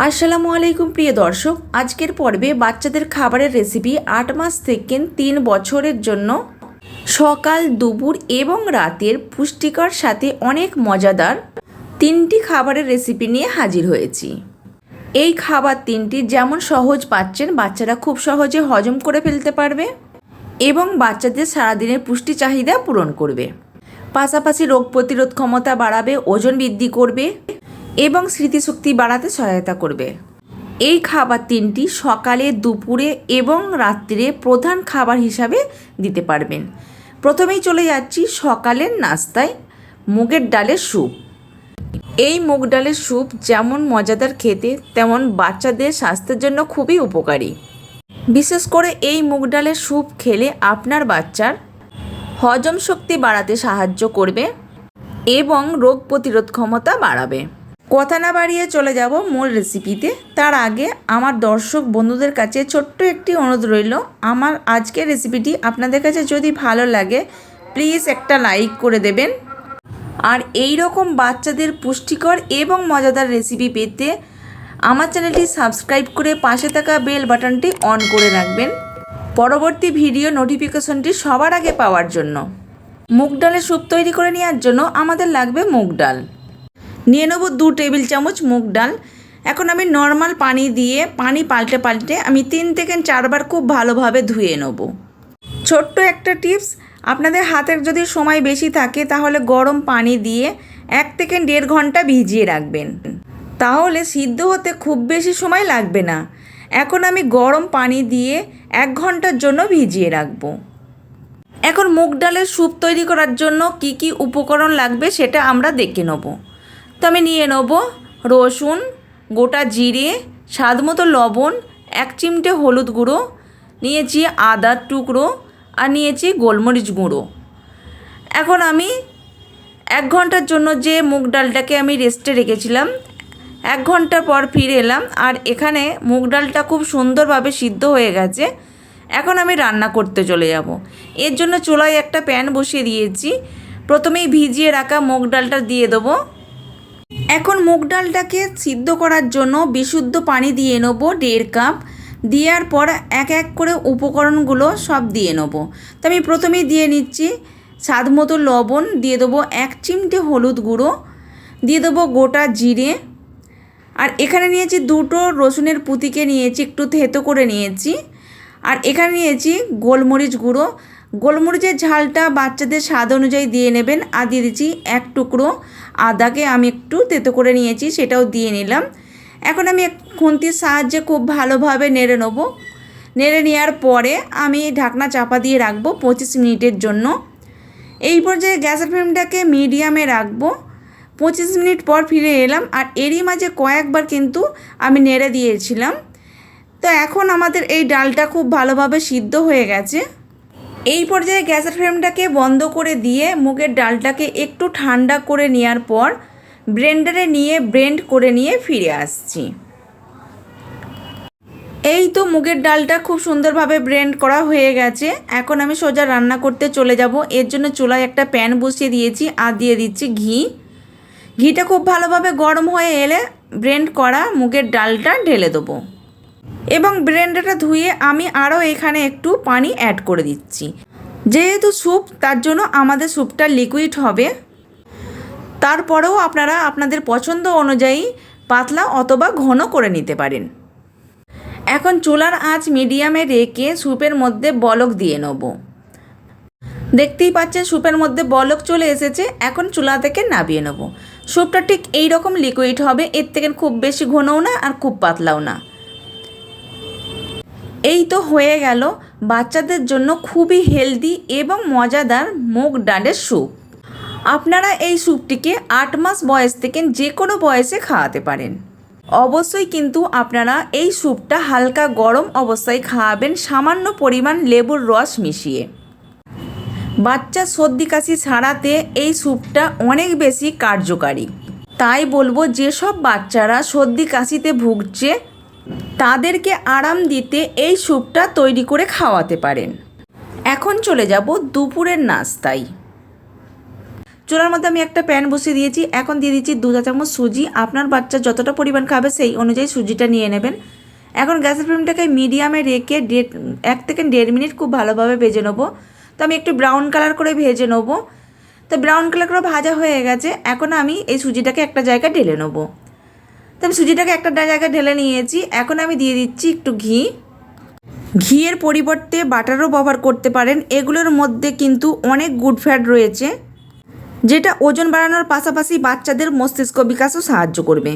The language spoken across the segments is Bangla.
আসসালামু আলাইকুম প্রিয় দর্শক, আজকের পর্বে বাচ্চাদের খাবারের রেসিপি 8 মাস থেকে 3 বছরের জন্য সকাল, দুপুর এবং রাতের পুষ্টিকর সাথে অনেক মজাদার 3টি খাবারের রেসিপি নিয়ে হাজির হয়েছি। এই খাবার 3টি যেমন সহজ পাচ্ছেন, বাচ্চারা খুব সহজে হজম করে ফেলতে পারবে এবং বাচ্চাদের সারাদিনের পুষ্টি চাহিদা পূরণ করবে। পাশাপাশি রোগ প্রতিরোধ ক্ষমতা বাড়াবে, ওজন বৃদ্ধি করবে এবং স্মৃতিশক্তি বাড়াতে সহায়তা করবে। এই খাবার 3টি সকালে, দুপুরে এবং রাত্রিরে প্রধান খাবার হিসাবে দিতে পারবেন। প্রথমেই চলে যাচ্ছি সকালের নাস্তায়, মুগের ডালের স্যুপ। এই মুগ ডালের স্যুপ যেমন মজাদার খেতে, তেমন বাচ্চাদের স্বাস্থ্যের জন্য খুবই উপকারী। বিশেষ করে এই মুগ ডালের স্যুপ খেলে আপনার বাচ্চার হজম শক্তি বাড়াতে সাহায্য করবে এবং রোগ প্রতিরোধ ক্ষমতা বাড়াবে। কথা না বাড়িয়ে চলে যাব মূল রেসিপিতে। তার আগে আমার দর্শক বন্ধুদের কাছে ছোট্ট একটি অনুরোধ রইল, আমার আজকের রেসিপিটি আপনাদের কাছে যদি ভালো লাগে প্লিজ একটা লাইক করে দেবেন। আর এই রকম বাচ্চাদের পুষ্টিকর এবং মজাদার রেসিপি পেতে আমার চ্যানেলটি সাবস্ক্রাইব করে পাশে থাকা বেল বাটনটি অন করে রাখবেন পরবর্তী ভিডিও নোটিফিকেশনটি সবার আগে পাওয়ার জন্য। মুগ ডালের স্যুপ তৈরি করে নেওয়ার জন্য আমাদের লাগবে মুগ ডাল। নিয়ে নেব 2 টেবিল চামচ মুগ ডাল। এখন আমি নর্মাল পানি দিয়ে পানি পাল্টে আমি 3 থেকে 4 বার খুব ভালোভাবে ধুয়ে নেব। ছোট্ট একটা টিপস, আপনাদের হাতের যদি সময় বেশি থাকে তাহলে গরম পানি দিয়ে 1 থেকে 1.5 ঘন্টা ভিজিয়ে রাখবেন, তাহলে সিদ্ধ হতে খুব বেশি সময় লাগবে না। এখন আমি গরম পানি দিয়ে 1 ঘন্টার জন্য ভিজিয়ে রাখবো। এখন মুগ ডালের স্যুপ তৈরি করার জন্য কি কি উপকরণ লাগবে সেটা আমরা দেখে নেব। তো আমি নিয়ে নেব রসুন, গোটা জিরে, স্বাদমতো লবণ, 1 চিমটে হলুদ গুঁড়ো, নিয়েছি আদার টুকরো আর নিয়েছি গোলমরিচ গুঁড়ো। এখন আমি 1 ঘন্টার জন্য যে মুগ ডালটাকে আমি রেস্টে রেখেছিলাম, 1 ঘন্টা পর ফিরে এলাম আর এখানে মুগ ডালটা খুব সুন্দরভাবে সিদ্ধ হয়ে গেছে। এখন আমি রান্না করতে চলে যাব। এর জন্য চুলায় একটা প্যান বসিয়ে দিয়েছি। প্রথমেই ভিজিয়ে রাখা মুগ ডালটা দিয়ে দেবো। এখন মুগ ডালটাকে সিদ্ধ করার জন্য বিশুদ্ধ পানি দিয়ে নেবো 1.5 কাপ। দেওয়ার পর এক এক করে উপকরণগুলো সব দিয়ে নেবো। তো আমি প্রথমেই দিয়ে নিচ্ছি স্বাদমতো লবণ, দিয়ে দেবো 1 চিমটে হলুদ গুঁড়ো, দিয়ে দেবো গোটা জিরে, আর এখানে নিয়েছি 2টো রসুনের পুতিকে নিয়েছি, একটু থেতো করে নিয়েছি, আর এখানে নিয়েছি গোলমরিচ গুঁড়ো। গোলমরিচের ঝালটা বাচ্চাদের স্বাদ অনুযায়ী দিয়ে নেবেন। আর দিয়ে দিচ্ছি 1 টুকরো আদাকে আমি একটু থেতো করে নিয়েছি, সেটাও দিয়ে নিলাম। এখন আমি খুন্তির সাহায্যে খুব ভালোভাবে নেড়ে নেব। নেড়ে নেওয়ার পরে আমি ঢাকনা চাপা দিয়ে রাখবো 25 মিনিটের জন্য। এই পর্যায়ে গ্যাসের ফ্লেমটাকে মিডিয়ামে রাখবো। 25 মিনিট পর ফিরে এলাম আর এরই মাঝে কয়েকবার কিন্তু আমি নেড়ে দিয়েছিলাম। তো এখন আমাদের এই ডালটা খুব ভালোভাবে সিদ্ধ হয়ে গেছে। এই পর্যায়ে গ্যাসের ফ্লেমটাকে বন্ধ করে দিয়ে মুগের ডালটাকে একটু ঠান্ডা করে নেওয়ার পর ব্লেন্ডারে নিয়ে ব্লেন্ড করে নিয়ে ফিরে আসছি। এই তো মুগের ডালটা খুব সুন্দরভাবে ব্লেন্ড করা হয়ে গেছে। এখন আমি সোজা রান্না করতে চলে যাব। এর জন্য চুলায় একটা প্যান বসিয়ে দিয়েছি আর দিয়ে দিচ্ছি ঘি। ঘিটা খুব ভালোভাবে গরম হয়ে এলে ব্লেন্ড করা মুগের ডালটা ঢেলে দেবো এবং ব্লেন্ডারটা ধুয়ে আমি আরও এখানে একটু পানি অ্যাড করে দিচ্ছি। যেহেতু স্যুপ, তার জন্য আমাদের স্যুপটা লিকুইড হবে। তারপরেও আপনারা আপনাদের পছন্দ অনুযায়ী পাতলা অথবা ঘন করে নিতে পারেন। এখন চুলার আঁচ মিডিয়ামে রেখে স্যুপের মধ্যে বলক দিয়ে নেব। দেখতেই পাচ্ছেন স্যুপের মধ্যে বলক চলে এসেছে। এখন চুলা থেকে নামিয়ে নেব। স্যুপটা ঠিক এই রকম লিকুইড হবে, এর থেকে খুব বেশি ঘনও না আর খুব পাতলাও না। এই তো হয়ে গেল বাচ্চাদের জন্য খুবই হেলদি এবং মজাদার মুগ ডালের স্যুপ। আপনারা এই স্যুপটিকে 8 মাস বয়স থেকে যে কোনো বয়সে খাওয়াতে পারেন। অবশ্যই কিন্তু আপনারা এই স্যুপটা হালকা গরম অবস্থায় খাওয়াবেন, সামান্য পরিমাণ লেবুর রস মিশিয়ে। বাচ্চা সর্দি কাশি ছাড়াতে এই স্যুপটা অনেক বেশি কার্যকারী। তাই বলবো, যেসব বাচ্চারা সর্দি কাশিতে ভুগছে তাদেরকে আরাম দিতে এই স্যুপটা তৈরি করে খাওয়াতে পারেন। এখন চলে যাব দুপুরের নাস্তায়। চুলার মধ্যে আমি একটা প্যান বসিয়ে দিয়েছি। এখন দিয়ে দিচ্ছি 2 চা চামচ সুজি। আপনার বাচ্চা যতটা পরিমাণ খাবে সেই অনুযায়ী সুজিটা নিয়ে নেবেন। এখন গ্যাসের ফ্লেমটাকে মিডিয়ামে রেখে 1 থেকে 1.5 মিনিট খুব ভালোভাবে ভেজে নেবো। তো আমি একটু ব্রাউন কালার করে ভেজে নেবো। তো ব্রাউন কালার করে ভাজা হয়ে গেছে। এখন আমি এই সুজিটাকে একটা জায়গায় ঢেলে নেবো। তো আমি সুজিটাকে একটা জায়গায় ঢেলে নিয়েছি। এখন আমি দিয়ে দিচ্ছি একটু ঘি। ঘিয়ের পরিবর্তে বাটারও ব্যবহার করতে পারেন। এগুলোর মধ্যে কিন্তু অনেক গুড ফ্যাট রয়েছে, যেটা ওজন বাড়ানোর পাশাপাশি বাচ্চাদের মস্তিষ্ক বিকাশও সাহায্য করবে।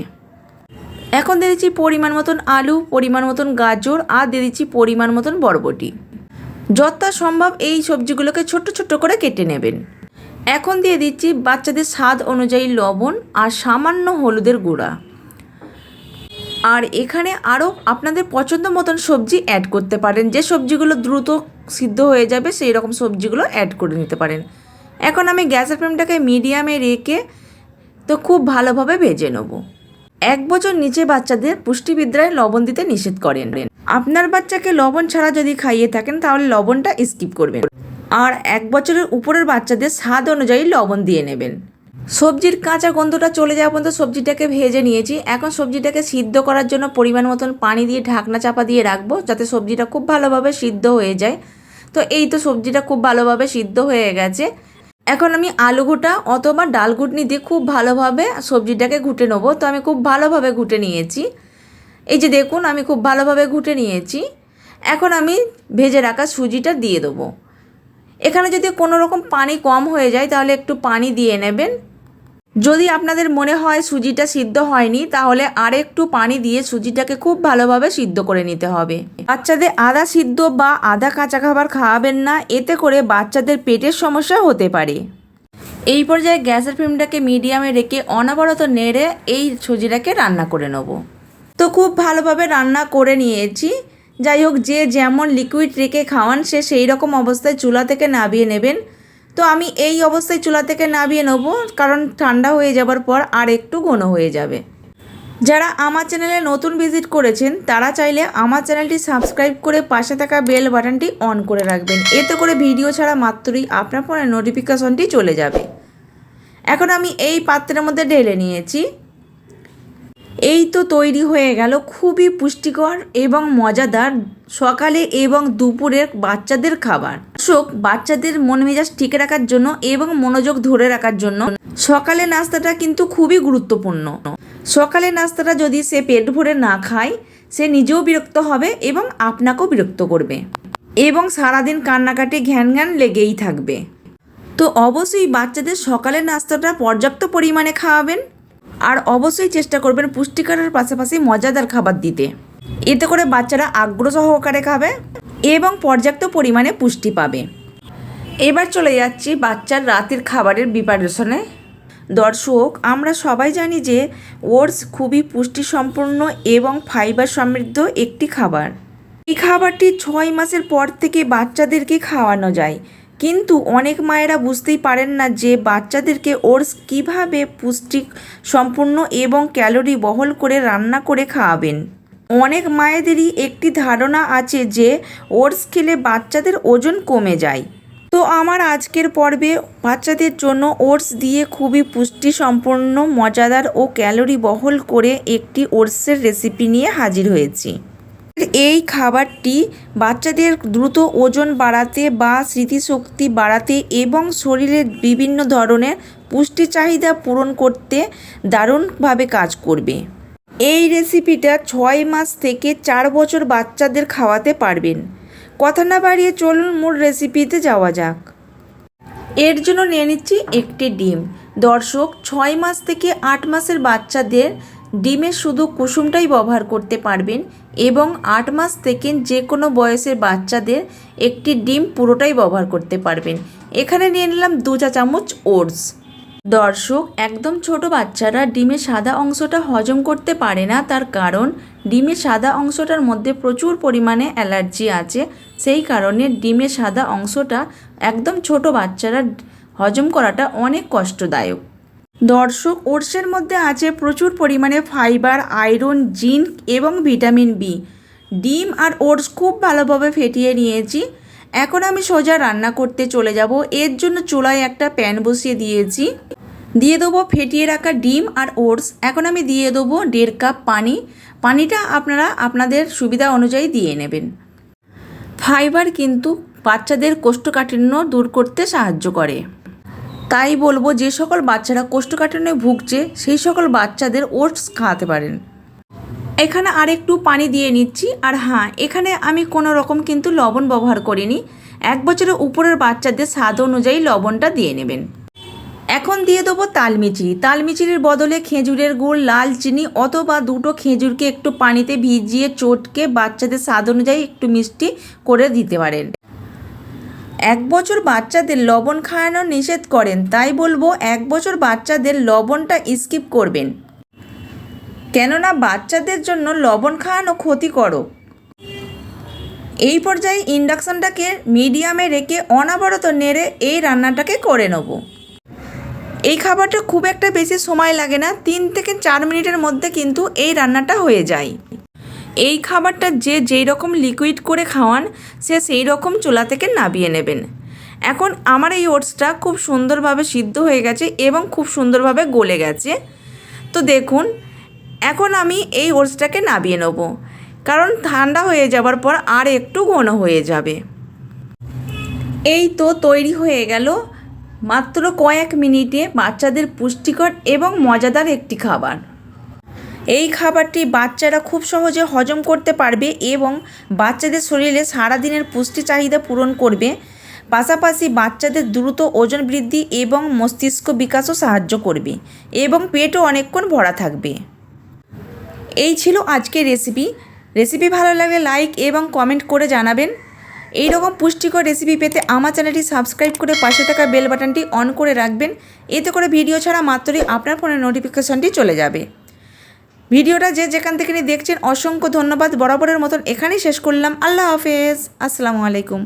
এখন দিয়ে দিচ্ছি পরিমাণ মতন আলু, পরিমাণ মতন গাজর, আর দিয়ে দিচ্ছি পরিমাণ মতন বরবটি। যতটা সম্ভব এই সবজিগুলোকে ছোট্ট ছোট্ট করে কেটে নেবেন। এখন দিয়ে দিচ্ছি বাচ্চাদের স্বাদ অনুযায়ী লবণ আর সামান্য হলুদের গুঁড়া। আর এখানে আরও আপনাদের পছন্দ মতন সবজি অ্যাড করতে পারেন। যে সবজিগুলো দ্রুত সিদ্ধ হয়ে যাবে সেই রকম সবজিগুলো অ্যাড করে নিতে পারেন। এখন আমি গ্যাসের ফ্লেমটাকে মিডিয়ামে রেখে তো খুব ভালোভাবে ভেজে নেব। 1 বছর নিচে বাচ্চাদের পুষ্টিবিদরা লবণ দিতে নিষেধ করেন। আপনার বাচ্চাকে লবণ ছাড়া যদি খাইয়ে থাকেন তাহলে লবণটা স্কিপ করবেন। আর 1 বছরের উপরের বাচ্চাদের স্বাদ অনুযায়ী লবণ দিয়ে নেবেন। সবজির কাঁচা গন্ধটা চলে যাওয়া পর্যন্ত সবজিটাকে ভেজে নিয়েছি। এখন সবজিটাকে সিদ্ধ করার জন্য পরিমাণ মতন পানি দিয়ে ঢাকনা চাপা দিয়ে রাখবো, যাতে সবজিটা খুব ভালোভাবে সিদ্ধ হয়ে যায়। তো এই তো সবজিটা খুব ভালোভাবে সিদ্ধ হয়ে গেছে। এখন আমি আলু ঘুঁটা অথবা ডাল ঘুটনি দিয়ে খুব ভালোভাবে সবজিটাকে ঘুটে নেবো। তো আমি খুব ভালোভাবে ঘুটে নিয়েছি। এই যে দেখুন, আমি খুব ভালোভাবে ঘুটে নিয়েছি। এখন আমি ভেজে রাখা সুজিটা দিয়ে দেবো। এখানে যদি কোনো রকম পানি কম হয়ে যায় তাহলে একটু পানি দিয়ে নেবেন। যদি আপনাদের মনে হয় সুজিটা সিদ্ধ হয়নি তাহলে আরেকটু পানি দিয়ে সুজিটাকে খুব ভালোভাবে সিদ্ধ করে নিতে হবে। বাচ্চাদের আধা সিদ্ধ বা আধা কাঁচা খাবার খাওয়াবেন না, এতে করে বাচ্চাদের পেটের সমস্যা হতে পারে। এই পর্যায়ে গ্যাসের ফ্লেমটাকে মিডিয়ামে রেখে অনবরত নেড়ে এই সুজিটাকে রান্না করে নেব। তো খুব ভালোভাবে রান্না করে নিয়েছি। যাই হোক, যে যেমন লিকুইড রেখে খাওয়ান সে সেই রকম অবস্থায় চুলা থেকে নামিয়ে নেবেন। তো আমি এই অবস্থায় চুলা থেকে নামিয়ে নেব, কারণ ঠান্ডা হয়ে যাবার পর আর একটু ঘন হয়ে যাবে। যারা আমার চ্যানেলে নতুন ভিজিট করেছেন তারা চাইলে আমার চ্যানেলটি সাবস্ক্রাইব করে পাশে থাকা বেল বাটনটি অন করে রাখবেন। এতে করে ভিডিও ছাড়া মাত্রই আপনার ফোনে নোটিফিকেশনটি চলে যাবে। এখন আমি এই পাত্রের মধ্যে ঢেলে নিয়েছি। এই তো তৈরি হয়ে গেল খুবই পুষ্টিকর এবং মজাদার সকালে এবং দুপুরের বাচ্চাদের খাবার। বাচ্চাদের মন মেজাজ ঠিক রাখার জন্য এবং মনোযোগ ধরে রাখার জন্য সকালে নাস্তাটা কিন্তু খুবই গুরুত্বপূর্ণ। সকালে নাস্তাটা যদি সে পেট ভরে না খায় সে নিজেও বিরক্ত হবে এবং আপনাকেও বিরক্ত করবে এবং সারাদিন কান্নাকাটি ঘ্যান ঘ্যান লেগেই থাকবে। তো অবশ্যই বাচ্চাদের সকালের নাস্তাটা পর্যাপ্ত পরিমাণে খাওয়াবেন। আর অবশ্যই চেষ্টা করবেন পুষ্টিকরের পাশাপাশি মজাদার খাবার দিতে। এতে করে বাচ্চারা আগ্রহ সহকারে খাবে এবং পর্যাপ্ত পরিমাণে পুষ্টি পাবে। এবার চলে যাচ্ছি বাচ্চার রাতের খাবারের প্রিপারেশনে। দর্শক, আমরা সবাই জানি যে ওটস খুবই পুষ্টিসম্পন্ন এবং ফাইবার সমৃদ্ধ একটি খাবার। এই খাবারটি 6 মাসের পর থেকে বাচ্চাদেরকে খাওয়ানো যায়, কিন্তু অনেক মায়েরা বুঝতেই পারেন না যে বাচ্চাদেরকে ওটস কীভাবে পুষ্টি সম্পূর্ণ এবং ক্যালোরি বহল করে রান্না করে খাওয়াবেন। অনেক মায়েদেরই একটি ধারণা আছে যে ওটস খেলে বাচ্চাদের ওজন কমে যায়। তো আমার আজকের পর্বে বাচ্চাদের জন্য ওটস দিয়ে খুবই পুষ্টি সম্পন্ন, মজাদার ও ক্যালোরি বহল করে একটি ওটসের রেসিপি নিয়ে হাজির হয়েছি। এই খাবারটি বাচ্চাদের দ্রুত ওজন বাড়াতে বা স্মৃতিশক্তি বাড়াতে এবং শরীরের বিভিন্ন ধরনের পুষ্টি চাহিদা পূরণ করতে দারুণভাবে কাজ করবে। এই রেসিপিটা 6 মাস থেকে 4 বছর বাচ্চাদের খাওয়াতে পারবেন। কথা না বাড়িয়ে চলুন মূল রেসিপিতে যাওয়া যাক। এর জন্য নিয়ে নিচ্ছি একটি ডিম। দর্শক, 6 মাস থেকে 8 মাসের বাচ্চাদের ডিমের শুধু কুসুমটাই ব্যবহার করতে পারবেন এবং 8 মাস থেকে যে কোনো বয়সের বাচ্চাদের একটি ডিম পুরোটাই ব্যবহার করতে পারবেন। এখানে নিয়ে নিলাম 2 চা চামচ ওটস। দর্শক, একদম ছোট বাচ্চারা ডিমের সাদা অংশটা হজম করতে পারে না, তার কারণ ডিমের সাদা অংশটার মধ্যে প্রচুর পরিমাণে অ্যালার্জি আছে। সেই কারণে ডিমের সাদা অংশটা একদম ছোট বাচ্চারা হজম করাটা অনেক কষ্টদায়ক। দর্শক, ওটসের মধ্যে আছে প্রচুর পরিমাণে ফাইবার, আয়রন, জিঙ্ক এবং ভিটামিন বি। ডিম আর ওটস খুব ভালোভাবে ফেটিয়ে নিয়েছি। এখন আমি সোজা রান্না করতে চলে যাব। এর জন্য চুলায় একটা প্যান বসিয়ে দিয়েছি। দিয়ে দেবো ফেটিয়ে রাখা ডিম আর ওটস। এখন আমি দিয়ে দেবো 1.5 কাপ পানি। পানিটা আপনারা আপনাদের সুবিধা অনুযায়ী দিয়ে নেবেন। ফাইবার কিন্তু বাচ্চাদের কোষ্ঠকাঠিন্য দূর করতে সাহায্য করে। তাই বলবো যে সকল বাচ্চারা কোষ্ঠকাঠিন্যে ভুগছে সেই সকল বাচ্চাদের ওটস খাওয়াতে পারেন। এখানে আর একটু পানি দিয়ে নিচ্ছি। আর হ্যাঁ, এখানে আমি কোনো রকম কিন্তু লবণ ব্যবহার করিনি। 1 বছরের উপরের বাচ্চাদের স্বাদ অনুযায়ী লবণটা দিয়ে নেবেন। এখন দিয়ে দেবো তালমিচড়ি। তালমিচড়ির বদলে খেজুরের গুড়, লাল চিনি অথবা 2টো খেজুরকে একটু পানিতে ভিজিয়ে চটকে বাচ্চাদের স্বাদ অনুযায়ী একটু মিষ্টি করে দিতে পারেন। 1 বছর বাচ্চাদের লবণ খাওয়ানো নিষেধ করেন, তাই বলবো 1 বছর বাচ্চাদের লবণটা স্কিপ করবেন, কেননা বাচ্চাদের জন্য লবণ খাওয়ানো ক্ষতিকারক। এই পর্যায়ে ইন্ডাকশানটাকে মিডিয়ামে রেখে অনবরত নেড়ে এই রান্নাটাকে করে নেব। এই খাবারটা খুব একটা বেশি সময় লাগে না, 3 থেকে 4 মিনিটের মধ্যে কিন্তু এই রান্নাটা হয়ে যায়। এই খাবারটা যে যেই রকম লিকুইড করে খাওয়ান সে সেই রকম চুলা থেকে নামিয়ে নেবেন। এখন আমার এই ওটসটা খুব সুন্দরভাবে সিদ্ধ হয়ে গেছে এবং খুব সুন্দরভাবে গলে গেছে। তো দেখুন, এখন আমি এই ওটসটাকে নামিয়ে নেব, কারণ ঠান্ডা হয়ে যাবার পর আর একটু ঘন হয়ে যাবে। এই তো তৈরি হয়ে গেল মাত্র কয়েক মিনিটে বাচ্চাদের পুষ্টিকর এবং মজাদার একটি খাবার। এই খাবারটি বাচ্চারা খুব সহজে হজম করতে পারবে এবং বাচ্চাদের শরীরে সারাদিনের পুষ্টি চাহিদা পূরণ করবে। পাশাপাশি বাচ্চাদের দ্রুত ওজন বৃদ্ধি এবং মস্তিষ্ক বিকাশও সাহায্য করবে এবং পেটও অনেকক্ষণ ভরা থাকবে। এই ছিল আজকের রেসিপি ভালো লাগলে লাইক এবং কমেন্ট করে জানাবেন। এই রকম পুষ্টিকর রেসিপি পেতে আমার চ্যানেলটি সাবস্ক্রাইব করে পাশে থাকা বেল বাটনটি অন করে রাখবেন। এতে করে ভিডিও ছাড়া মাত্রই আপনার ফোনে নোটিফিকেশানটি চলে যাবে। ভিডিওটা যে যেখান থেকে দেখছেন অসংখ্য ধন্যবাদ। বরাবরের মতন এখানেই শেষ করলাম। আল্লাহ হাফেজ। আসসালামু আলাইকুম।